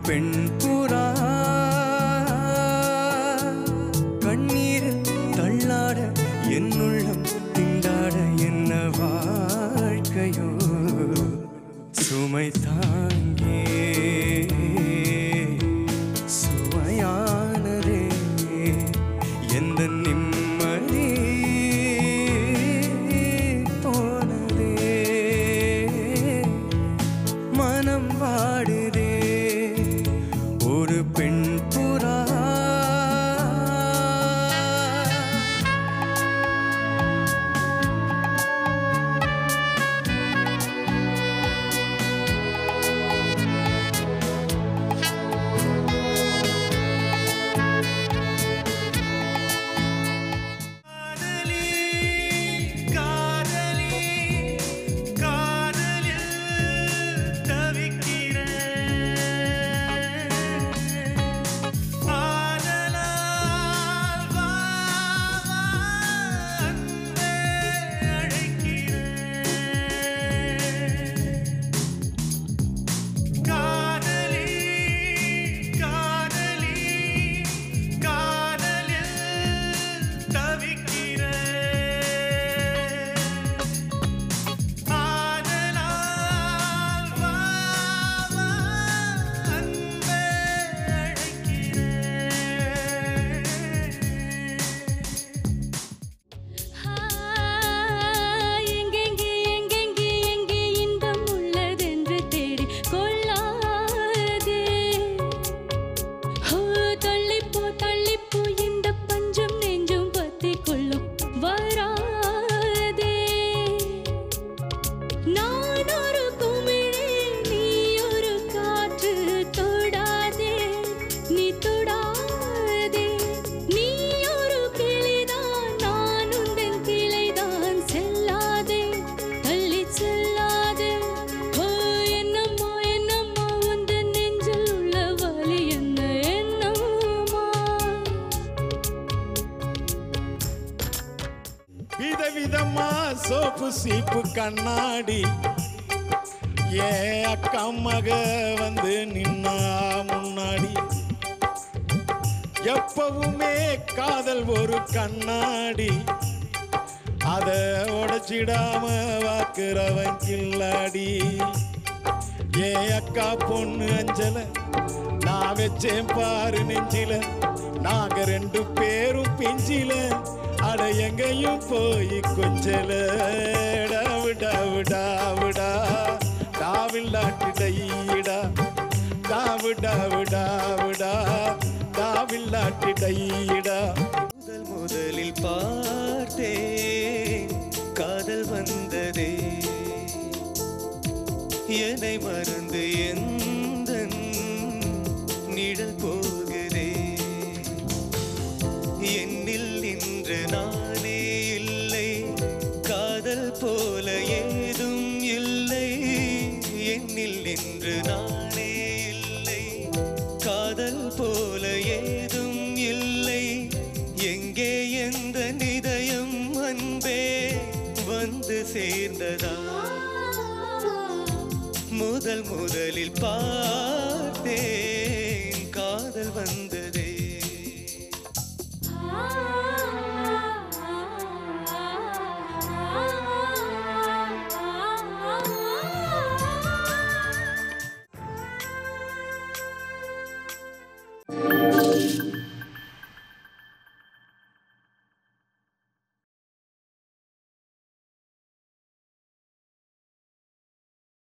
பெண் புறா கண்ணீர் தள்ளாட என்னுள்ளம் திண்டாட என்ன வாழ்க்கையோ சுமை தாங்கே சுமையானதே எந்த நிம்மதி போனதே மனம் வாடுதே ஒரு பெண் புறா விதவிதமா சோப்பு சீப்பு கண்ணாடி ஏ அக்கா மக வந்து நின்னா முன்னாடி எப்பவுமே காதல் ஒரு கண்ணாடி அத உடைச்சிடாம வாக்குறவன் கில்லாடி ஏ அக்கா பொண்ணு அஞ்சல நான் வச்சேன் பாரு நெஞ்சில நாங்க ரெண்டு பேரும் பிஞ்சில அட எங்கேயும் போய் கொஞ்சல டாவு டாவு டாவுடா டாவில்லாட்டி டையிடா டாவு டாவு டாவுடா டாவில்லாட்டி டையிடா முதலில் பார்த்தேன் காதல் வந்ததே என்னை மறந்து எந்த நிழல் போகிறே என்னில் இன்று நானே இல்லை காதல் போல ஏதும் இல்லை என்னில் இன்று நானே இல்லை காதல் போல ஏதும் இல்லை எங்கே எந்த நிதயம் அன்பே வந்து சேர்ந்ததா முதலில் பார்த்தே